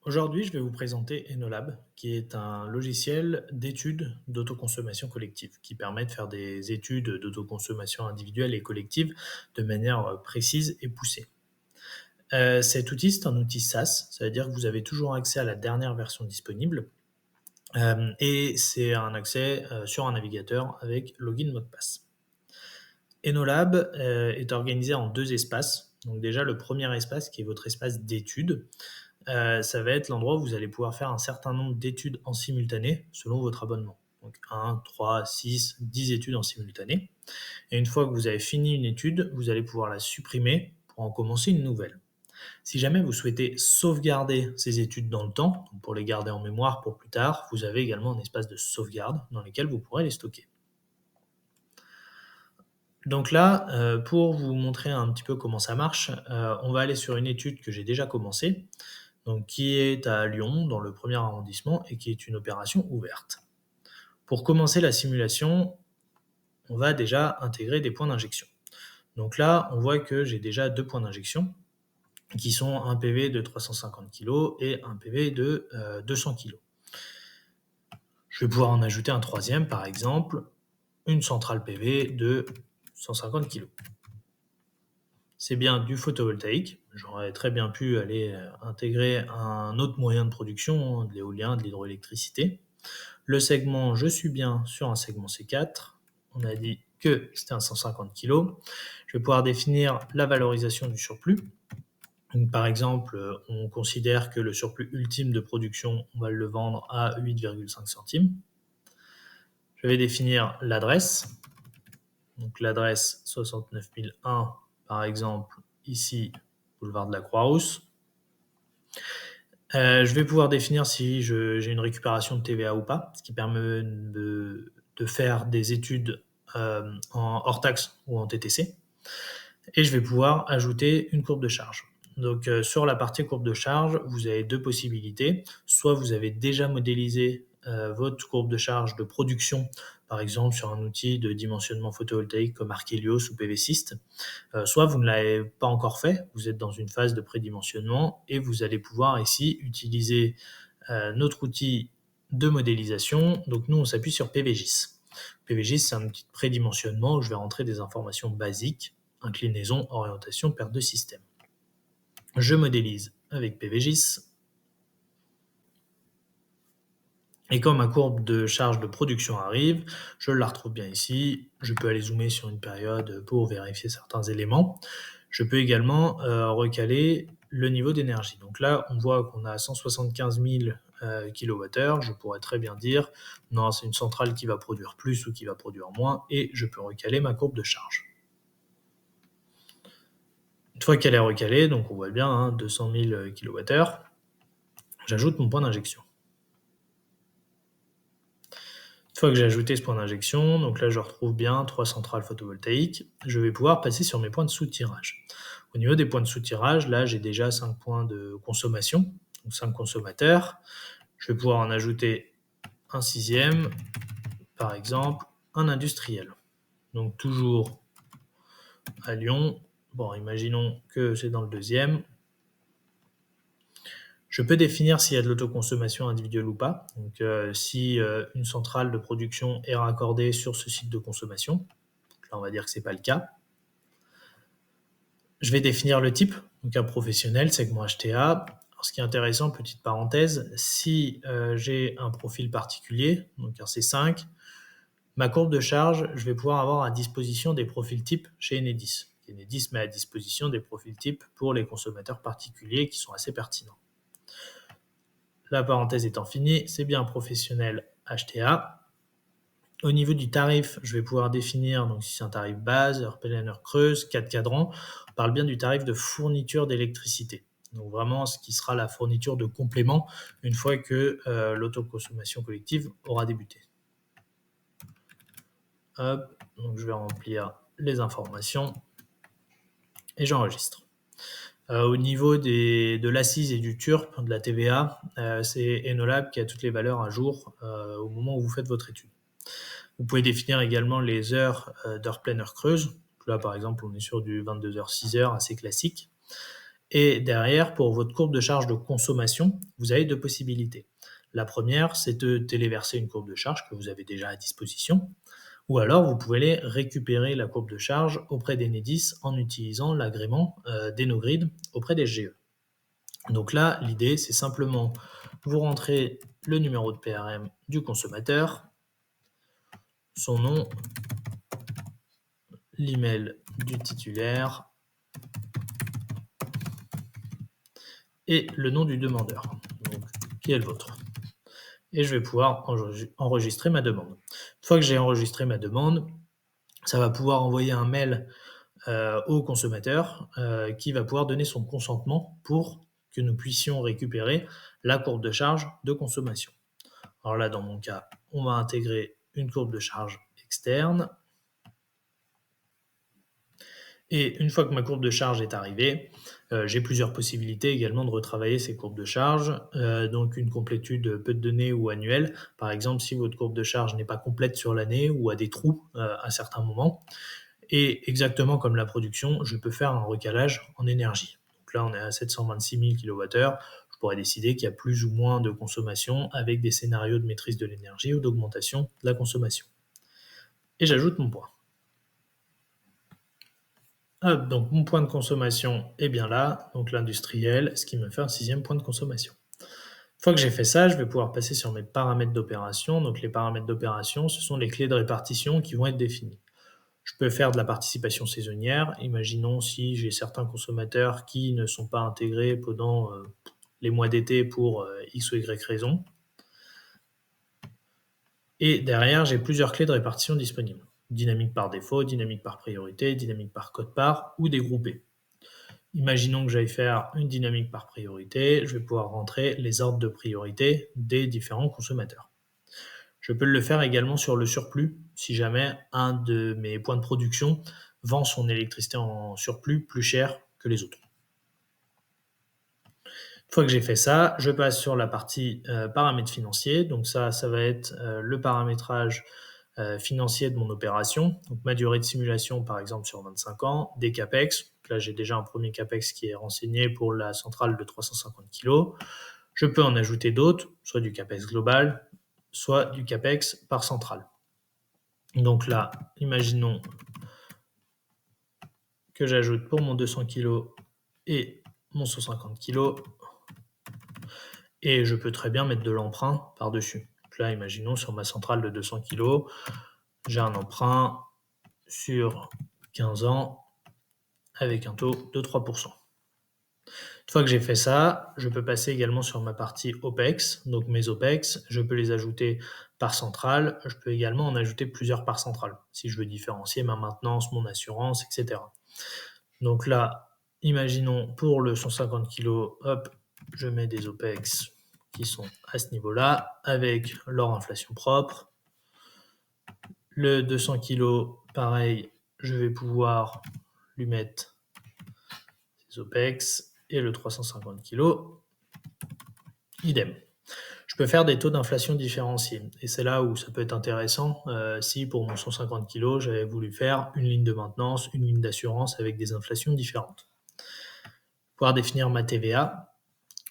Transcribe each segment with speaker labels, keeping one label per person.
Speaker 1: Aujourd'hui, je vais vous présenter Enolab, qui est un logiciel d'études d'autoconsommation collective, qui permet de faire des études d'autoconsommation individuelle et collective de manière précise et poussée. Cet outil, c'est un outil SaaS, ça veut dire que vous avez toujours accès à la dernière version disponible, et c'est un accès sur un navigateur avec login mot de passe. Enolab est organisé en deux espaces. Donc déjà, le premier espace, qui est votre espace d'études, ça va être l'endroit où vous allez pouvoir faire un certain nombre d'études en simultané selon votre abonnement. Donc 1, 3, 6, 10 études en simultané. Et une fois que vous avez fini une étude, vous allez pouvoir la supprimer pour en commencer une nouvelle. Si jamais vous souhaitez sauvegarder ces études dans le temps, donc pour les garder en mémoire pour plus tard, vous avez également un espace de sauvegarde dans lequel vous pourrez les stocker. Donc là, pour vous montrer un petit peu comment ça marche, on va aller sur une étude que j'ai déjà commencée, donc qui est à Lyon, dans le premier arrondissement, et qui est une opération ouverte. Pour commencer la simulation, on va déjà intégrer des points d'injection. Donc là, on voit que j'ai déjà 2 points d'injection, qui sont un PV de 350 kg et un PV de 200 kg. Je vais pouvoir en ajouter un troisième, par exemple, une centrale PV de 150 kg. C'est bien du photovoltaïque. J'aurais très bien pu aller intégrer un autre moyen de production, de l'éolien, de l'hydroélectricité. Le segment, je suis bien sur un segment C4. On a dit que c'était un 150 kg. Je vais pouvoir définir la valorisation du surplus. Donc, par exemple, on considère que le surplus ultime de production, on va le vendre à 8,5 centimes. Je vais définir l'adresse. Donc l'adresse 69 001, par exemple, ici, boulevard de la Croix-Rousse. Je vais pouvoir définir si j'ai une récupération de TVA ou pas, ce qui permet de faire des études en hors taxe ou en TTC. Et je vais pouvoir ajouter une courbe de charge. Donc sur la partie courbe de charge, vous avez deux possibilités. Soit vous avez déjà modélisé votre courbe de charge de production, par exemple sur un outil de dimensionnement photovoltaïque comme Archelios ou PVSYST, soit vous ne l'avez pas encore fait, vous êtes dans une phase de prédimensionnement et vous allez pouvoir ici utiliser notre outil de modélisation. Donc nous, on s'appuie sur PVGIS. PVGIS, c'est un outil de prédimensionnement où je vais rentrer des informations basiques, inclinaison, orientation, perte de système. Je modélise avec PVGIS. Et quand ma courbe de charge de production arrive, je la retrouve bien ici. Je peux aller zoomer sur une période pour vérifier certains éléments. Je peux également recaler le niveau d'énergie. Donc là, on voit qu'on a 175 000 kWh. Je pourrais très bien dire, non, c'est une centrale qui va produire plus ou qui va produire moins, et je peux recaler ma courbe de charge. Une fois qu'elle est recalée, donc on voit bien 200 000 kWh, j'ajoute mon point d'injection. Une fois que j'ai ajouté ce point d'injection, donc là je retrouve bien 3 centrales photovoltaïques, je vais pouvoir passer sur mes points de soutirage. Au niveau des points de soutirage, là j'ai déjà 5 points de consommation, donc 5 consommateurs. Je vais pouvoir en ajouter un sixième, par exemple un industriel. Donc toujours à Lyon, bon imaginons que c'est dans le deuxième. Je peux définir s'il y a de l'autoconsommation individuelle ou pas. Donc, si une centrale de production est raccordée sur ce site de consommation, là on va dire que ce n'est pas le cas. Je vais définir le type, donc un professionnel, segment HTA. Alors, ce qui est intéressant, petite parenthèse, si j'ai un profil particulier, donc un C5, ma courbe de charge, je vais pouvoir avoir à disposition des profils types chez Enedis. Enedis met à disposition des profils types pour les consommateurs particuliers qui sont assez pertinents. La parenthèse étant finie, c'est bien un professionnel HTA. Au niveau du tarif, je vais pouvoir définir, donc si c'est un tarif base, heure pleine, heure creuse, 4 cadrans, on parle bien du tarif de fourniture d'électricité. Donc vraiment ce qui sera la fourniture de complément une fois que l'autoconsommation collective aura débuté. Hop, donc je vais remplir les informations et j'enregistre. Au niveau de l'assise et du TURP, de la TVA, c'est Enolab qui a toutes les valeurs à jour au moment où vous faites votre étude. Vous pouvez définir également les heures d'heure pleine, heure creuse. Là, par exemple, on est sur du 22h, 6h, assez classique. Et derrière, pour votre courbe de charge de consommation, vous avez 2 possibilités. La première, c'est de téléverser une courbe de charge que vous avez déjà à disposition, ou alors vous pouvez aller récupérer la courbe de charge auprès d'Enedis en utilisant l'agrément d'Enogrid auprès des GE. Donc là, l'idée, c'est simplement vous rentrez le numéro de PRM du consommateur, son nom, l'email du titulaire et le nom du demandeur, donc, qui est le vôtre. Et je vais pouvoir enregistrer ma demande. Une fois que j'ai enregistré ma demande, ça va pouvoir envoyer un mail au consommateur qui va pouvoir donner son consentement pour que nous puissions récupérer la courbe de charge de consommation. Alors là, dans mon cas, on va intégrer une courbe de charge externe. Et une fois que ma courbe de charge est arrivée, j'ai plusieurs possibilités également de retravailler ces courbes de charge. Donc une complétude peu de données ou annuelle. Par exemple, si votre courbe de charge n'est pas complète sur l'année ou a des trous à certains moments. Et exactement comme la production, je peux faire un recalage en énergie. Donc là, on est à 726 000 kWh. Je pourrais décider qu'il y a plus ou moins de consommation avec des scénarios de maîtrise de l'énergie ou d'augmentation de la consommation. Et j'ajoute mon point. Hop, donc mon point de consommation est bien là, donc l'industriel, ce qui me fait un 6e point de consommation. Une fois que j'ai fait ça, je vais pouvoir passer sur mes paramètres d'opération. Donc les paramètres d'opération, ce sont les clés de répartition qui vont être définies. Je peux faire de la participation saisonnière. Imaginons si j'ai certains consommateurs qui ne sont pas intégrés pendant les mois d'été pour X ou Y raison. Et derrière, j'ai plusieurs clés de répartition disponibles. Dynamique par défaut, dynamique par priorité, dynamique par code-part ou dégroupée. Imaginons que j'aille faire une dynamique par priorité, je vais pouvoir rentrer les ordres de priorité des différents consommateurs. Je peux le faire également sur le surplus, si jamais un de mes points de production vend son électricité en surplus plus cher que les autres. Une fois que j'ai fait ça, je passe sur la partie paramètres financiers. Donc ça va être le paramétrage financier de mon opération. Donc ma durée de simulation, par exemple, sur 25 ans, des CAPEX. Donc là, j'ai déjà un premier CAPEX qui est renseigné pour la centrale de 350 kg. Je peux en ajouter d'autres, soit du CAPEX global, soit du CAPEX par centrale. Donc là, imaginons que j'ajoute pour mon 200 kg et mon 150 kg. Et je peux très bien mettre de l'emprunt par-dessus. Donc là, imaginons sur ma centrale de 200 kg, j'ai un emprunt sur 15 ans avec un taux de 3%. Une fois que j'ai fait ça, je peux passer également sur ma partie OPEX. Donc mes OPEX, je peux les ajouter par centrale. Je peux également en ajouter plusieurs par centrale, si je veux différencier ma maintenance, mon assurance, etc. Donc là, imaginons pour le 150 kg, hop, je mets des OPEX qui sont à ce niveau-là, avec leur inflation propre. Le 200 kg, pareil, je vais pouvoir lui mettre ses OPEX. Et le 350 kg, idem. Je peux faire des taux d'inflation différenciés. Et c'est là où ça peut être intéressant si pour mon 150 kg, j'avais voulu faire une ligne de maintenance, une ligne d'assurance avec des inflations différentes. Pouvoir définir ma TVA,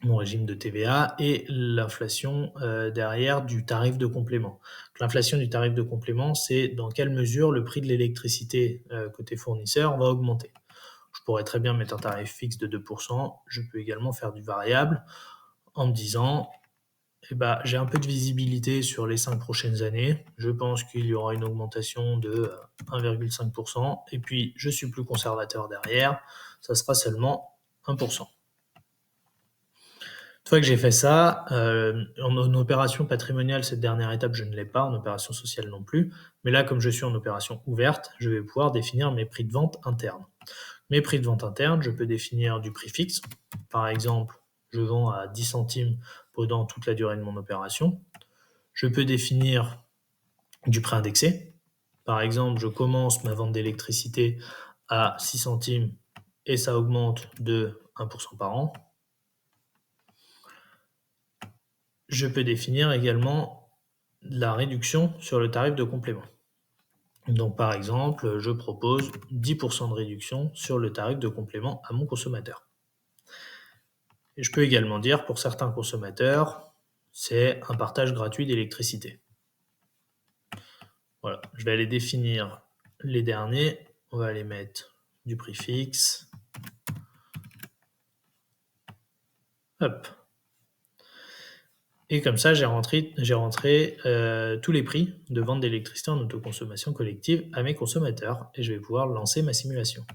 Speaker 1: mon régime de TVA et l'inflation derrière du tarif de complément. L'inflation du tarif de complément, c'est dans quelle mesure le prix de l'électricité côté fournisseur va augmenter. Je pourrais très bien mettre un tarif fixe de 2%. Je peux également faire du variable en me disant j'ai un peu de visibilité sur les 5 prochaines années. Je pense qu'il y aura une augmentation de 1,5%. Et puis, je suis plus conservateur derrière. Ça sera seulement 1%. Une fois que j'ai fait ça, en opération patrimoniale, cette dernière étape, je ne l'ai pas, en opération sociale non plus. Mais là, comme je suis en opération ouverte, je vais pouvoir définir mes prix de vente internes. Mes prix de vente internes, je peux définir du prix fixe. Par exemple, je vends à 10 centimes pendant toute la durée de mon opération. Je peux définir du prix indexé. Par exemple, je commence ma vente d'électricité à 6 centimes et ça augmente de 1% par an. Je peux définir également la réduction sur le tarif de complément. Donc par exemple, je propose 10% de réduction sur le tarif de complément à mon consommateur. Et je peux également dire, pour certains consommateurs, c'est un partage gratuit d'électricité. Voilà, je vais aller définir les derniers. On va aller mettre du prix fixe. Hop. Et comme ça, j'ai rentré tous les prix de vente d'électricité en autoconsommation collective à mes consommateurs et je vais pouvoir lancer ma simulation.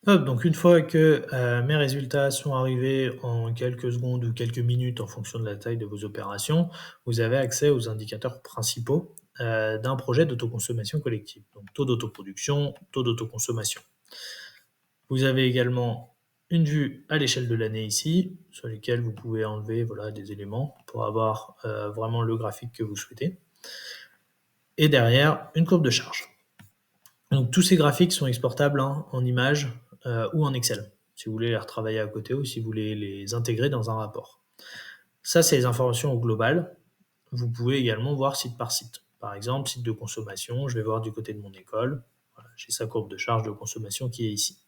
Speaker 1: Hop, donc une fois que mes résultats sont arrivés en quelques secondes ou quelques minutes en fonction de la taille de vos opérations, vous avez accès aux indicateurs principaux d'un projet d'autoconsommation collective. Donc taux d'autoproduction, taux d'autoconsommation. Vous avez également une vue à l'échelle de l'année ici, sur lesquelles vous pouvez enlever des éléments pour avoir vraiment le graphique que vous souhaitez. Et derrière, une courbe de charge. Donc tous ces graphiques sont exportables en images ou en Excel, si vous voulez les retravailler à côté ou si vous voulez les intégrer dans un rapport. Ça, c'est les informations au global. Vous pouvez également voir site par site. Par exemple, site de consommation, je vais voir du côté de mon école. Voilà, j'ai sa courbe de charge de consommation qui est ici.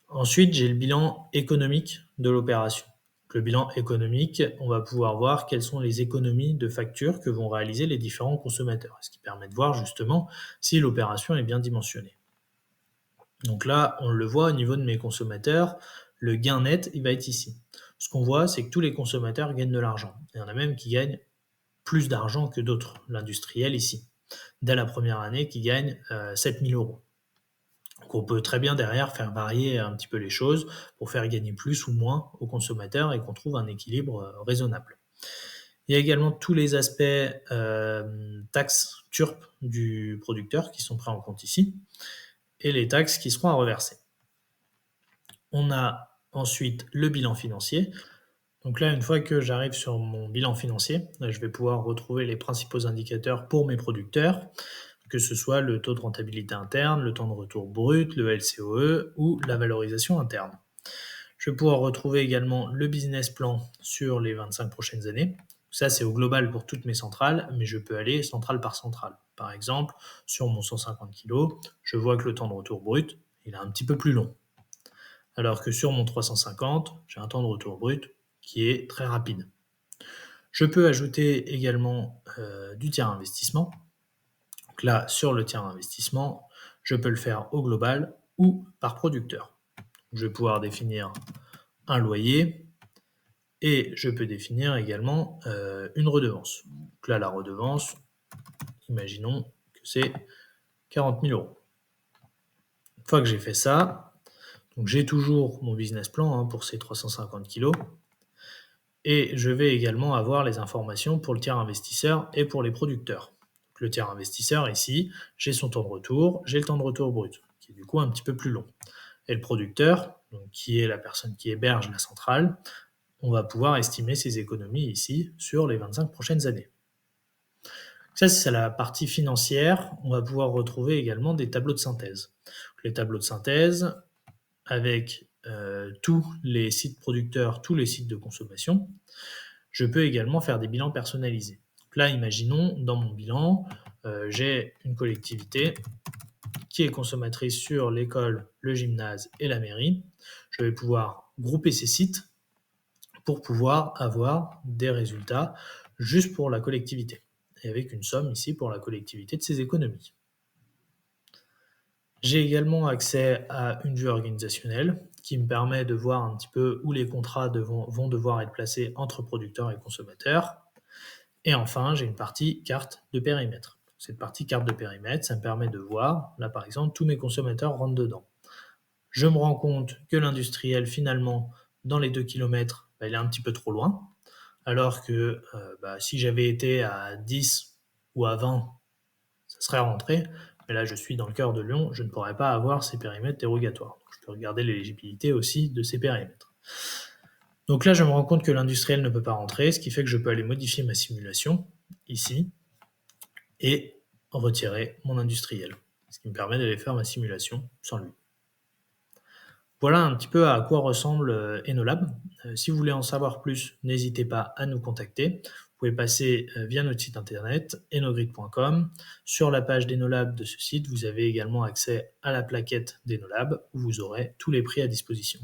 Speaker 1: Ensuite, j'ai le bilan économique de l'opération. Le bilan économique, on va pouvoir voir quelles sont les économies de facture que vont réaliser les différents consommateurs, ce qui permet de voir justement si l'opération est bien dimensionnée. Donc là, on le voit au niveau de mes consommateurs, le gain net, il va être ici. Ce qu'on voit, c'est que tous les consommateurs gagnent de l'argent. Il y en a même qui gagnent plus d'argent que d'autres, l'industriel ici, dès la première année qui gagne 7 000 euros. Donc on peut très bien derrière faire varier un petit peu les choses pour faire gagner plus ou moins aux consommateurs et qu'on trouve un équilibre raisonnable. Il y a également tous les aspects taxes TURP du producteur qui sont pris en compte ici et les taxes qui seront à reverser. On a ensuite le bilan financier. Donc là, une fois que j'arrive sur mon bilan financier, je vais pouvoir retrouver les principaux indicateurs pour mes producteurs, que ce soit le taux de rentabilité interne, le temps de retour brut, le LCOE ou la valorisation interne. Je vais pouvoir retrouver également le business plan sur les 25 prochaines années. Ça, c'est au global pour toutes mes centrales, mais je peux aller centrale par centrale. Par exemple, sur mon 150 kg, je vois que le temps de retour brut, il est un petit peu plus long. Alors que sur mon 350, j'ai un temps de retour brut qui est très rapide. Je peux ajouter également du tiers investissement. Donc là, sur le tiers investissement, je peux le faire au global ou par producteur. Je vais pouvoir définir un loyer et je peux définir également une redevance. Donc là, la redevance, imaginons que c'est 40 000 euros. Une fois que j'ai fait ça, donc j'ai toujours mon business plan pour ces 350 kg. Et je vais également avoir les informations pour le tiers investisseur et pour les producteurs. Le tiers investisseur, ici, j'ai son temps de retour, j'ai le temps de retour brut, qui est du coup un petit peu plus long. Et le producteur, donc, qui est la personne qui héberge la centrale, on va pouvoir estimer ses économies ici sur les 25 prochaines années. Ça, c'est la partie financière. On va pouvoir retrouver également des tableaux de synthèse. Les tableaux de synthèse avec tous les sites producteurs, tous les sites de consommation. Je peux également faire des bilans personnalisés. Donc là, imaginons, dans mon bilan, j'ai une collectivité qui est consommatrice sur l'école, le gymnase et la mairie. Je vais pouvoir grouper ces sites pour pouvoir avoir des résultats juste pour la collectivité, et avec une somme ici pour la collectivité de ses économies. J'ai également accès à une vue organisationnelle qui me permet de voir un petit peu où les contrats vont devoir être placés entre producteurs et consommateurs. Et enfin, j'ai une partie carte de périmètre. Cette partie carte de périmètre, ça me permet de voir, là par exemple, tous mes consommateurs rentrent dedans. Je me rends compte que l'industriel, finalement, dans les 2 km, il est un petit peu trop loin, alors que si j'avais été à 10 ou à 20, ça serait rentré. Mais là, je suis dans le cœur de Lyon, je ne pourrais pas avoir ces périmètres dérogatoires. Donc, je peux regarder l'éligibilité aussi de ces périmètres. Donc là, je me rends compte que l'industriel ne peut pas rentrer, ce qui fait que je peux aller modifier ma simulation, ici, et retirer mon industriel, ce qui me permet d'aller faire ma simulation sans lui. Voilà un petit peu à quoi ressemble Enolab. Si vous voulez en savoir plus, n'hésitez pas à nous contacter. Vous pouvez passer via notre site internet enogrid.com. Sur la page d'Enolab de ce site, vous avez également accès à la plaquette d'Enolab où vous aurez tous les prix à disposition.